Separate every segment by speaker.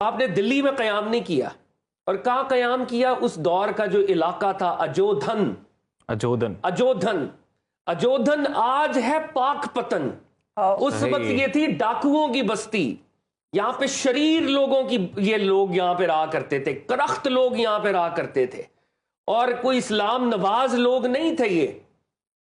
Speaker 1: آپ نے دلی میں قیام نہیں کیا، اور کہاں قیام کیا؟ اس دور کا جو علاقہ تھا اجودھن، اجودھن آج ہے پاک پتن. اس وقت یہ تھی ڈاکوؤں کی بستی. یہاں پہ شریر لوگوں کی، یہ لوگ یہاں پہ رہا کرتے تھے، کرخت لوگ یہاں پہ رہا کرتے تھے، اور کوئی اسلام نواز لوگ نہیں تھے یہ.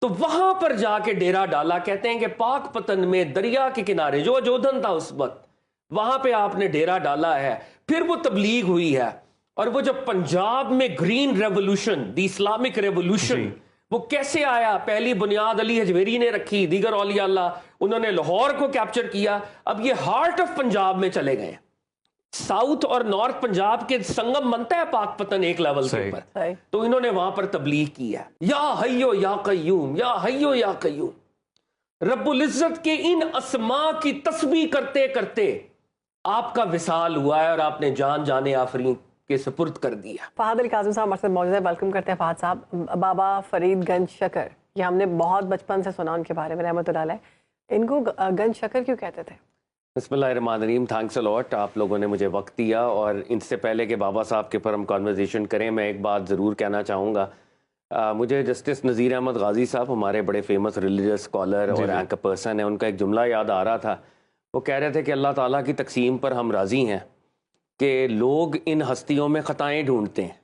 Speaker 1: تو وہاں پر جا کے ڈیرا ڈالا. کہتے ہیں کہ پاک پتن میں دریا کے کنارے جو اجودھن تھا اس وقت، وہاں پہ آپ نے ڈیرا ڈالا ہے. پھر وہ تبلیغ ہوئی ہے، اور وہ جب پنجاب میں green revolution, the Islamic revolution, وہ کیسے آیا؟ پہلی بنیاد علی حجویری نے رکھی، دیگر اولیاء اللہ، انہوں نے لاہور کو کیپچر کیا. اب یہ ہارٹ آف پنجاب میں چلے گئے. ساؤتھ اور نارتھ پنجاب کے سنگم بنتا ہے پاک پتن ایک لیول کے اوپر. تو انہوں نے وہاں پر تبلیغ کی ہے، یا حیو یا قیوم، یا حیو یا قیوم. رب العزت کے ان اسماء کی تسبیح کرتے کرتے آپ کا وصال ہوا ہے، اور آپ نے جان جانے آفرین کے سپرد کر دیا.
Speaker 2: فہد علی کاظم صاحب ہمارے ساتھ موجود ہے، ویلکم کرتے ہیں فہد صاحب. بابا فرید گنج شکر، یہ ہم نے بہت بچپن سے سنا ان کے بارے میں، رحمۃ اللہ علیہ. ان کو گنج شکر کیوں کہتے تھے؟
Speaker 1: بسم اللہ الرحمن الرحیم. تھینکس اے لاٹ، آپ لوگوں نے مجھے وقت دیا. اور ان سے پہلے کہ بابا صاحب کے پر ہم کانورزیشن کریں، میں ایک بات ضرور کہنا چاہوں گا. مجھے جسٹس نذیر احمد غازی صاحب، ہمارے بڑے فیمس ریلیجس اسکالر اور اینکر پرسن ہیں، ان کا ایک جملہ یاد آ رہا تھا. وہ کہہ رہے تھے کہ اللہ تعالیٰ کی تقسیم پر ہم راضی ہیں کہ لوگ ان ہستیوں میں خطائیں ڈھونڈتے ہیں،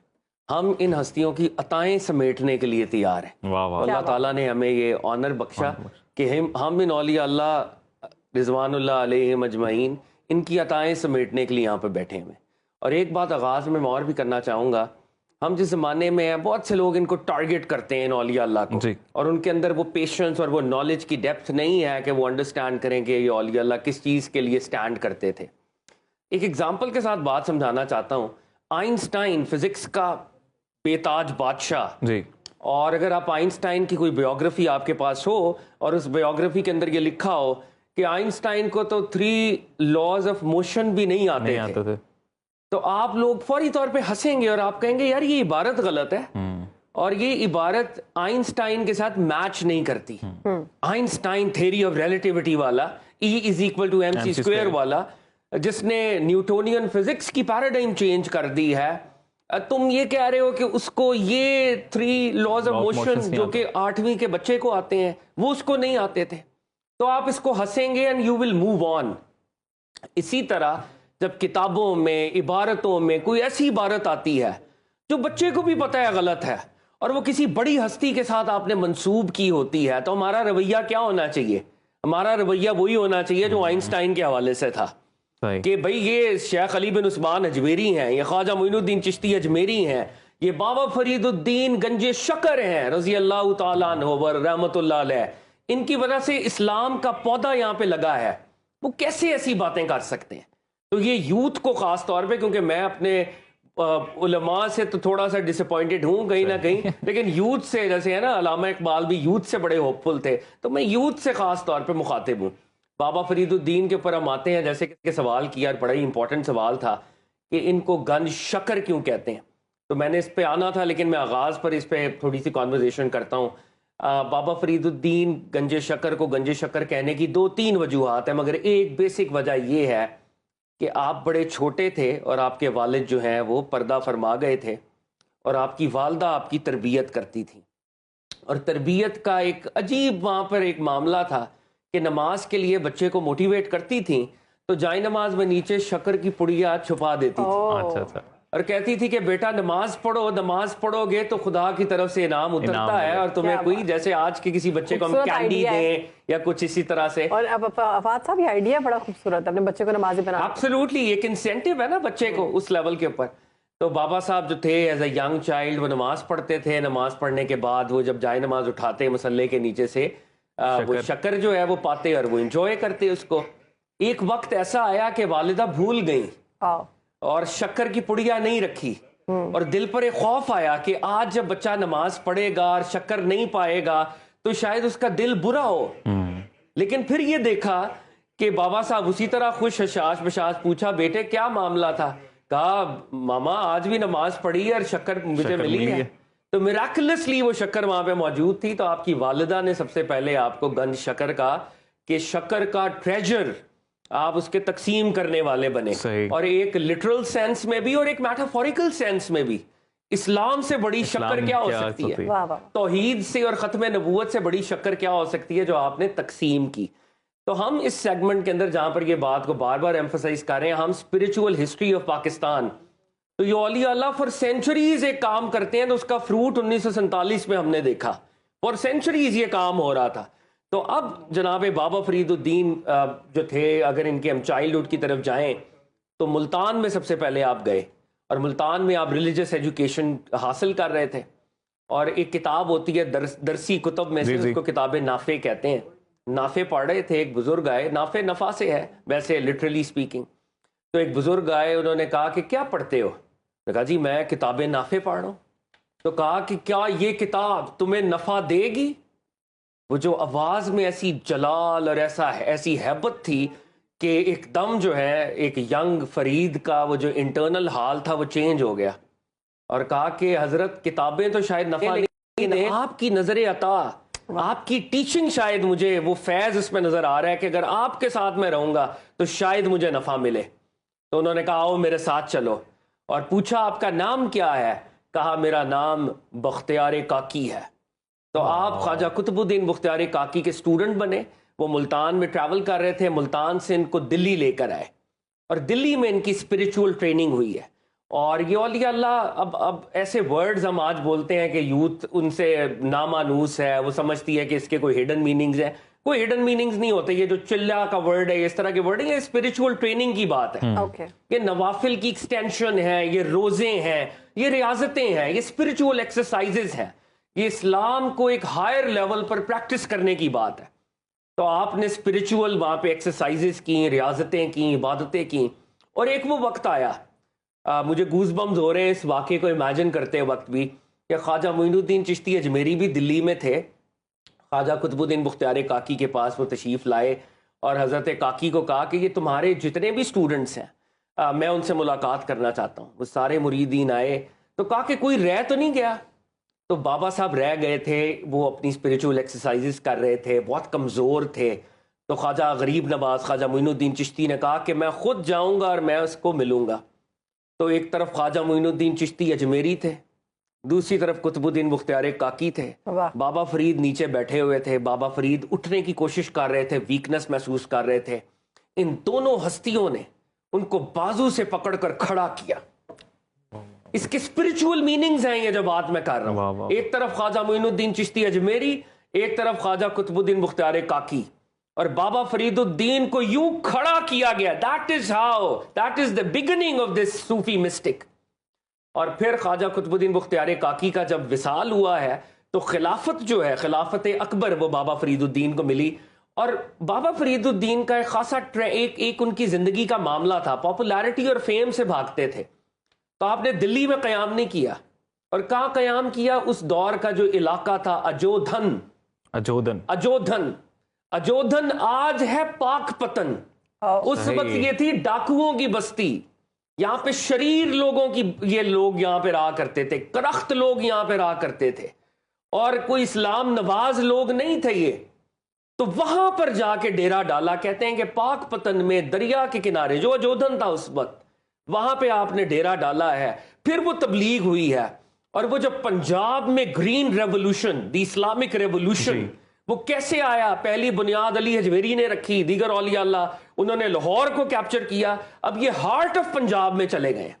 Speaker 1: ہم ان ہستیوں کی عطائیں سمیٹنے کے لیے تیار ہیں. اللہ تعالیٰ نے ہمیں یہ آنر بخشا کہ ہم ان اولیاء اللہ رضوان اللہ علیہم اجمعین، ان کی عطائیں سمیٹنے کے لیے یہاں پہ بیٹھے ہوئے. اور ایک بات آغاز میں اور بھی کرنا چاہوں گا. ہم جس زمانے میں ہیں، بہت سے لوگ ان کو ٹارگٹ کرتے ہیں، ان اولیاء اللہ کو، اور ان کے اندر وہ پیشنس اور وہ نالج کی ڈیپتھ نہیں ہے کہ وہ انڈرسٹینڈ کریں کہ یہ اولیاء اللہ کس چیز کے لیے سٹینڈ کرتے تھے. ایک ایگزامپل کے ساتھ بات سمجھانا چاہتا ہوں. آئنسٹائن فزکس کا بے تاج بادشاہ، اور اگر آپ آئنسٹائن کی کوئی بیوگرافی آپ کے پاس ہو، اور اس بیوگرافی کے اندر یہ لکھا ہو کہ آئنسٹائن کو تو 3 لاز آف موشن بھی نہیں آتے تھے، تو آپ لوگ فوری طور پہ ہنسیں گے اور آپ کہیں گے یار یہ عبارت غلط ہے، اور یہ عبارت آئنسٹائن کے ساتھ میچ نہیں کرتی. آئنسٹائن تھیوری آف ریلیٹیوٹی والا، E=mc² والا، جس نے نیوٹونین فزکس کی پیراڈائم چینج کر دی ہے، تم یہ کہہ رہے ہو کہ اس کو یہ 3 لاز آف موشن جو کہ 8ویں کے بچے کو آتے ہیں وہ اس کو نہیں آتے تھے. تو آپ اس کو ہنسیں گے and you will move on. اسی طرح جب کتابوں میں، عبارتوں میں کوئی ایسی عبارت آتی ہے جو بچے کو بھی پتہ ہے غلط ہے، اور وہ کسی بڑی ہستی کے ساتھ آپ نے منسوب کی ہوتی ہے، تو ہمارا رویہ کیا ہونا چاہیے؟ ہمارا رویہ وہی ہونا چاہیے جو آئنسٹائن کے حوالے سے تھا، کہ بھئی یہ شیخ علی بن عثمان حجویری ہیں، یہ خواجہ معین الدین چشتی اجمیری ہیں، یہ بابا فرید الدین گنج شکر ہیں رضی اللہ تعالیٰ عنہ رحمۃ اللہ علیہ. ان کی وجہ سے اسلام کا پودا یہاں پہ لگا ہے. وہ کیسے ایسی باتیں کر سکتے ہیں؟ تو یہ یوتھ کو خاص طور پہ، کیونکہ میں اپنے علماء سے تو تھوڑا سا ڈس اپوائنٹڈ ہوں کہیں نہ کہیں، لیکن یوتھ سے، جیسے ہے نا علامہ اقبال بھی یوتھ سے بڑے ہوپ فل تھے، تو میں یوتھ سے خاص طور پہ مخاطب ہوں. بابا فرید الدین کے اوپر ہم آتے ہیں، جیسے کہ سوال کیا، بڑا ہی امپورٹنٹ سوال تھا کہ ان کو گنج شکر کیوں کہتے ہیں. تو میں نے اس پہ آنا تھا، لیکن میں آغاز پر اس پہ تھوڑی سی کانورزیشن کرتا ہوں. بابا فرید الدین گنج شکر کو گنج شکر کہنے کی 2-3 وجوہات ہیں، مگر ایک بیسک وجہ یہ ہے کہ آپ بڑے چھوٹے تھے اور آپ کے والد جو ہیں وہ پردہ فرما گئے تھے، اور آپ کی والدہ آپ کی تربیت کرتی تھی. اور تربیت کا ایک عجیب وہاں پر ایک معاملہ تھا کہ نماز کے لیے بچے کو موٹیویٹ کرتی تھیں تو جائے نماز میں نیچے شکر کی پڑیا چھپا دیتی تھی، اور کہتی تھی کہ بیٹا نماز پڑھو، نماز پڑھو گے تو خدا کی طرف سے انعام اترتا ہے، اور تمہیں کوئی، جیسے آج کے کسی بچے کو ہم کینڈی دیں یا کچھ اسی طرح سے.
Speaker 2: اور فہد صاحب یہ آئیڈیا بڑا خوبصورت ہے، اپنے بچے کو نمازی بنا.
Speaker 1: ایبسلیوٹلی، ایک انسینٹیو ہے نا بچے کو اس لیول کے اوپر. تو بابا صاحب جو تھے ایز اے ینگ چائلڈ، وہ نماز پڑھتے تھے. نماز پڑھنے کے بعد وہ جب جائے نماز اٹھاتے مصلے کے نیچے سے، وہ شکر جو ہے وہ پاتے اور وہ انجوائے کرتے اس کو. ایک وقت ایسا آیا کہ والدہ بھول گئیں اور شکر کی پڑیا نہیں رکھی، اور دل پر ایک خوف آیا کہ آج جب بچہ نماز پڑھے گا اور شکر نہیں پائے گا تو شاید اس کا دل برا ہو. لیکن پھر یہ دیکھا کہ بابا صاحب اسی طرح خوش حشاش بشاش پوچھا بیٹے کیا معاملہ تھا؟ کہا ماما آج بھی نماز پڑھی اور شکر مجھے ملی ہے. تو میراکلسلی وہ شکر وہاں پہ موجود تھی. تو آپ کی والدہ نے سب سے پہلے آپ کو گنج شکر کا، کہ شکر کا ٹریجر آپ اس کے تقسیم کرنے والے بنے, اور ایک لٹرل سینس میں بھی اور ایک میٹافوریکل سینس میں بھی. اسلام سے بڑی شکر کیا ہو سکتی ہے؟ توحید سے اور ختم نبوت سے بڑی شکر کیا ہو سکتی ہے جو آپ نے تقسیم کی. تو ہم اس سیگمنٹ کے اندر جہاں پر یہ بات کو بار بار ایمفسائز کر رہے ہیں, ہم اسپرچول ہسٹری آف پاکستان, تو یہ اولیاء اللہ فار سینچریز ایک کام کرتے ہیں, تو اس کا فروٹ 1947 میں ہم نے دیکھا. فار سینچریز یہ کام ہو رہا تھا. تو اب جناب بابا فرید الدین جو تھے, اگر ان کے ہم چائلڈہڈ کی طرف جائیں تو ملتان میں سب سے پہلے آپ گئے, اور ملتان میں آپ ریلیجس ایجوکیشن حاصل کر رہے تھے. اور ایک کتاب ہوتی ہے درسی کتب میں سے, اس کو کتاب نافع کہتے ہیں. نافع پڑھ رہے تھے, ایک بزرگ آئے, نافع نفع سے ہے ویسے لٹرلی سپیکنگ. تو ایک بزرگ آئے, انہوں نے کہا کہ کیا پڑھتے ہو؟ نے کہا جی میں کتاب نافع پڑھ رہا ہوں. تو کہا کہ کیا یہ کتاب تمہیں نفع دے گی؟ وہ جو آواز میں ایسی جلال اور ایسی ہیبت تھی کہ ایک دم جو ہے ایک ینگ فرید کا وہ جو انٹرنل حال تھا وہ چینج ہو گیا, اور کہا کہ حضرت کتابیں تو شاید نفع نہیں دیں, آپ کی نظر عطا, آپ کی ٹیچنگ شاید مجھے وہ فیض اس میں نظر آ رہا ہے کہ اگر آپ کے ساتھ میں رہوں گا تو شاید مجھے نفع ملے. تو انہوں نے کہا آؤ میرے ساتھ چلو, اور پوچھا آپ کا نام کیا ہے؟ کہا میرا نام بختیار کاکی ہے. تو آپ خواجہ قطب الدین بختیار کاکی کے سٹوڈنٹ بنے. وہ ملتان میں ٹریول کر رہے تھے, ملتان سے ان کو دلی لے کر آئے, اور دلی میں ان کی اسپرچول ٹریننگ ہوئی ہے. اور یہ اولیاء اللہ اب ایسے ورڈز ہم آج بولتے ہیں کہ یوتھ ان سے نامانوس ہے, وہ سمجھتی ہے کہ اس کے کوئی ہڈن میننگز ہیں. کوئی ہڈن میننگز نہیں ہوتے. یہ جو چلا کا ورڈ ہے, اس طرح کے ورڈ ہے, یہ اسپرچول ٹریننگ کی بات ہے. یہ نوافل کی ایکسٹینشن ہے, یہ روزے ہیں, یہ ریاضتیں ہیں, یہ اسپرچول ایکسرسائزز ہیں. یہ اسلام کو ایک ہائر لیول پر پریکٹس کرنے کی بات ہے. تو آپ نے اسپرچول وہاں پہ ایکسرسائزز کی, ریاضتیں کی, عبادتیں کی. اور ایک وہ وقت آیا, مجھے گوز بمز ہو رہے ہیں اس واقعے کو امیجن کرتے وقت بھی, کہ خواجہ معین الدین چشتی اجمیری بھی دلی میں تھے. خواجہ قطب الدین بختیار کاکی کے پاس وہ تشریف لائے, اور حضرت کاکی کو کہا کہ یہ تمہارے جتنے بھی سٹوڈنٹس ہیں میں ان سے ملاقات کرنا چاہتا ہوں. وہ سارے مریدین آئے, تو کہا کہ کوئی رہ تو نہیں گیا؟ تو بابا صاحب رہ گئے تھے, وہ اپنی اسپرچول ایکسرسائزز کر رہے تھے, بہت کمزور تھے. تو خواجہ غریب نواز خواجہ معین الدین چشتی نے کہا کہ میں خود جاؤں گا اور میں اس کو ملوں گا. تو ایک طرف خواجہ معین الدین چشتی اجمیری تھے, دوسری طرف قطب الدین بختیار کاکی تھے. بابا فرید نیچے بیٹھے ہوئے تھے. بابا فرید اٹھنے کی کوشش کر رہے تھے, ویکنس محسوس کر رہے تھے. ان دونوں ہستیوں نے ان کو بازو سے پکڑ کر کھڑا کیا. اس کے اسپرچول میننگز ہیں یہ جو بات میں کر رہا ہوں. ایک طرف خواجہ معین الدین چشتی اجمیری, ایک طرف خواجہ قطب الدین بختیار کاکی, اور بابا فرید الدین کو یوں کھڑا کیا گیا. that is the beginning of this Sufi mystic. اور پھر خواجہ قطب الدین بختیار کاکی کا جب وصال ہوا ہے تو خلافت جو ہے, خلافت اکبر, وہ بابا فرید الدین کو ملی. اور بابا فرید الدین کا ایک خاصا ایک ان کی زندگی کا معاملہ تھا, پاپولیرٹی اور فیم سے بھاگتے تھے. تو آپ نے دلی میں قیام نہیں کیا, اور کہاں قیام کیا؟ اس دور کا جو علاقہ تھا اجودھن آج ہے پاک پتن. اس وقت یہ تھی ڈاکوؤں کی بستی. یہاں پہ شریر لوگوں کی, یہ لوگ یہاں پہ رہا کرتے تھے, کرخت لوگ یہاں پہ رہا کرتے تھے, اور کوئی اسلام نواز لوگ نہیں تھے یہ. تو وہاں پر جا کے ڈیرا ڈالا. کہتے ہیں کہ پاک پتن میں دریا کے کنارے جو اجودھن تھا اس وقت, وہاں پہ آپ نے ڈیرا ڈالا ہے. پھر وہ تبلیغ ہوئی ہے, اور وہ جو پنجاب میں green revolution, the Islamic revolution, وہ کیسے آیا؟ پہلی بنیاد علی حجویری نے رکھی, دیگر اولیاء اللہ انہوں نے لاہور کو کیپچر کیا. اب یہ ہارٹ آف پنجاب میں چلے گئے.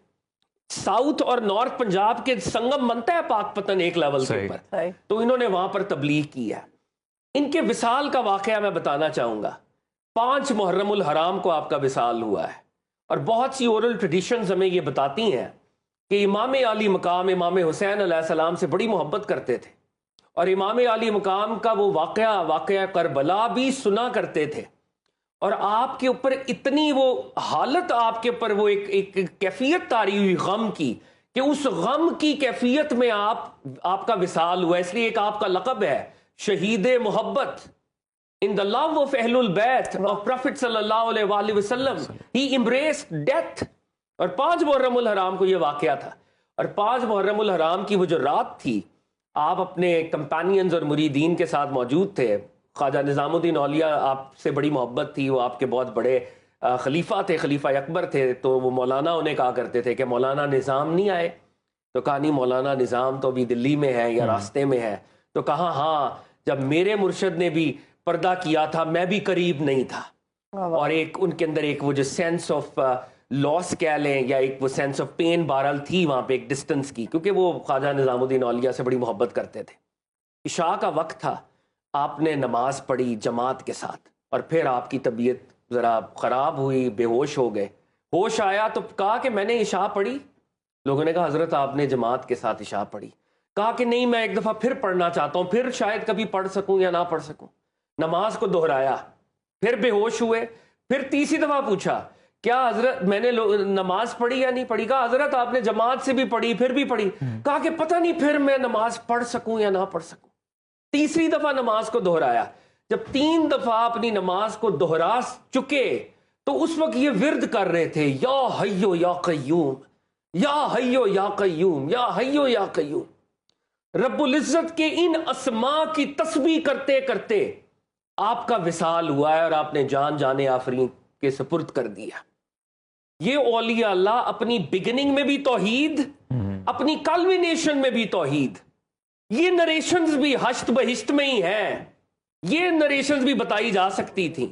Speaker 1: ساؤتھ اور نارتھ پنجاب کے سنگم بنتا ہے پاک پتن ایک لیول کے اوپر, تو انہوں نے وہاں پر تبلیغ کی ہے. ان کے وصال کا واقعہ میں بتانا چاہوں گا. 5 محرم الحرام کو آپ کا وصال ہوا ہے, اور بہت سی اورل ٹریڈیشنز ہمیں یہ بتاتی ہیں کہ امام علی مقام امام حسین علیہ السلام سے بڑی محبت کرتے تھے, اور امام علی مقام کا وہ واقعہ کربلا بھی سنا کرتے تھے. اور آپ کے اوپر اتنی وہ حالت, آپ کے اوپر وہ ایک کیفیت تاری ہوئی غم کی, کہ اس غم کی کیفیت میں آپ کا وصال ہوا. اس لیے ایک آپ کا لقب ہے شہید محبت. In the love of Ahlul Bayt of Prophet sallallahu alaihi wasallam, he embraced death. اور 5 محرم الحرام کو یہ واقعہ تھا. اور 5 محرم الحرام کی وہ جو رات تھی, آپ اپنے کمپینینز اور مریدین کے ساتھ موجود تھے. خواجہ نظام الدین اولیاء آپ سے بڑی محبت تھی, وہ آپ کے بہت بڑے خلیفہ تھے، خلیفہ اکبر تھے، تو وہ مولانا انہیں کہا کرتے تھے کہ مولانا نظام نہیں آئے؟ تو کہا نہیں، مولانا نظام تو ابھی دلی میں ہے یا راستے میں ہے۔ تو کہا ہاں، جب میرے مرشد نے بھی پردہ کیا تھا میں بھی قریب نہیں تھا۔ اور ایک ان کے اندر ایک وہ جو سینس آف لاس کہہ لیں یا ایک وہ سینس آف پین بہرحال تھی وہاں پہ ایک ڈسٹنس کی، کیونکہ وہ خواجہ نظام الدین اولیاء سے بڑی محبت کرتے تھے۔ عشاء کا وقت تھا، آپ نے نماز پڑھی جماعت کے ساتھ، اور پھر آپ کی طبیعت ذرا خراب ہوئی، بے ہوش ہو گئے۔ ہوش آیا تو کہا کہ میں نے عشاء پڑھی۔ لوگوں نے کہا حضرت آپ نے جماعت کے ساتھ عشاء پڑھی۔ کہا کہ نہیں، میں ایک دفعہ پھر پڑھنا چاہتا ہوں، پھر شاید کبھی پڑھ سکوں یا نہ پڑھ سکوں۔ نماز کو دہرایا، پھر بے ہوش ہوئے، پھر تیسری دفعہ پوچھا کیا حضرت میں نے نماز پڑھی یا نہیں پڑھی؟ کہا حضرت آپ نے جماعت سے بھی پڑھی پھر بھی پڑھی۔ کہا کہ پتہ نہیں پھر میں نماز پڑھ سکوں یا نہ پڑھ سکوں۔ تیسری دفعہ نماز کو دہرایا۔ جب 3 دفعہ اپنی نماز کو دہرا چکے تو اس وقت یہ ورد کر رہے تھے، یا حیو یا قیوم، یا حیو یا قیوم، یا حیو یا قیوم۔ رب العزت کے ان اسماء کی تسبیح کرتے کرتے آپ کا وصال ہوا ہے اور آپ نے جان جانے آفرین کے سپرد کر دیا۔ یہ اولیاء اللہ اپنی بگننگ میں بھی توحید، اپنی کلمینیشن میں بھی توحید۔ یہ نریشنز بھی ہشت بہشت میں ہی ہیں، یہ نریشنز بھی بتائی جا سکتی تھیں،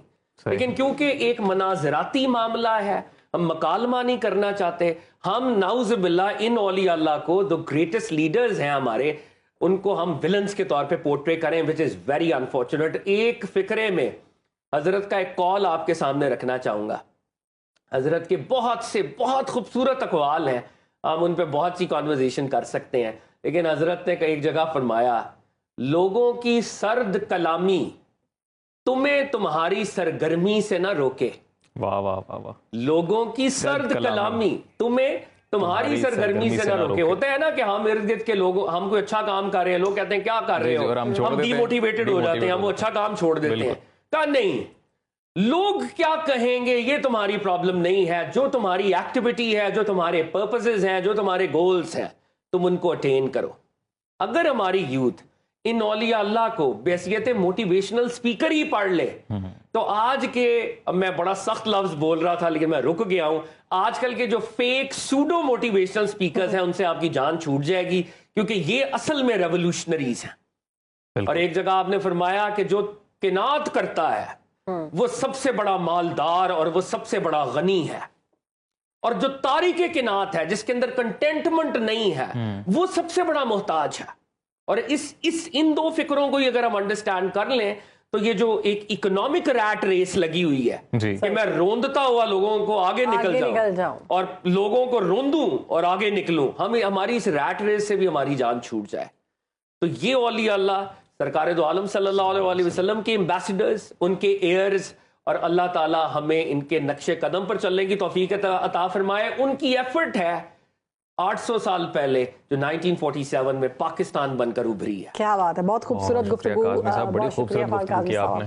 Speaker 1: لیکن کیونکہ ایک مناظراتی معاملہ ہے، ہم مکالمہ نہیں کرنا چاہتے۔ ہم نعوذ باللہ ان اولیاء اللہ کو جو گریٹسٹ لیڈرز ہیں ہمارے، ان کو ہم ولنز کے طور پہ پورٹری کریں، which is very unfortunate۔ ایک فقرے میں حضرت کا ایک کال آپ کے سامنے رکھنا چاہوں گا۔ حضرت کے بہت خوبصورت اقوال ہیں، ہم ان پہ بہت سی کانورزیشن کر سکتے ہیں، لیکن حضرت نے ایک جگہ فرمایا، لوگوں کی سرد کلامی تمہیں تمہاری سرگرمی سے نہ روکے۔
Speaker 3: واہ واہ واہ واہ۔
Speaker 1: لوگوں کی سرد کلامی تمہیں تمہاری سرگرمی سے نہ روکے۔ ہوتا ہے نا کہ ہم ارد گرد کے لوگ، ہم کوئی اچھا کام کر رہے ہیں، لوگ کہتے ہیں کیا کر رہے ہو، ہم ڈی موٹیویٹڈ ہو جاتے ہیں، ہم وہ اچھا کام چھوڑ دیتے ہیں۔ کہا نہیں، لوگ کیا کہیں گے یہ تمہاری پرابلم نہیں ہے، جو تمہاری ایکٹیویٹی ہے، جو تمہارے پرپسز ہیں، جو تمہارے گولز ہیں، تم ان کو اٹین کرو۔ اگر ہماری یوتھ ان اولیاء اللہ کو بحیثیت موٹیویشنل سپیکر ہی پڑھ لے تو آج کے، میں بڑا سخت لفظ بول رہا تھا لیکن میں رک گیا ہوں، آج کل کے جو فیک سوڈو موٹیویشنل سپیکرز ہیں ان سے آپ کی جان چھوٹ جائے گی، کیونکہ یہ اصل میں ریولوشنریز ہیں۔ اور ایک جگہ آپ نے فرمایا کہ جو قناعت کرتا ہے وہ سب سے بڑا مالدار اور وہ سب سے بڑا غنی ہے، اور جو تارک قناعت ہے، جس کے اندر کنٹینٹمنٹ نہیں ہے، وہ سب سے بڑا محتاج ہے۔ اور ان 2 فکروں کو اگر ہم انڈرسٹینڈ کر لیں تو یہ جو ایک اکنامک ریٹ ریس لگی ہوئی ہے کہ میں روندتا ہوا لوگوں کو آگے نکل جاؤں اور لوگوں کو روندوں اور آگے نکلوں، ہماری اس ریٹ ریس سے بھی ہماری جان چھوٹ جائے۔ تو یہ اولیاء اللہ سرکار دو عالم صلی اللہ علیہ وسلم کے ایمبیسڈرز، ان کے ایئرز، اور اللہ تعالی ہمیں ان کے نقش قدم پر چلنے کی توفیق عطا فرمائے۔ ان کی ایفرٹ ہے 800 سال پہلے جو 1947 میں پاکستان بن کر ابھری ہے۔
Speaker 2: کیا بات ہے، بہت خوبصورت گفتگو،
Speaker 3: بڑی خوبصورت گفتگو کی آپ نے۔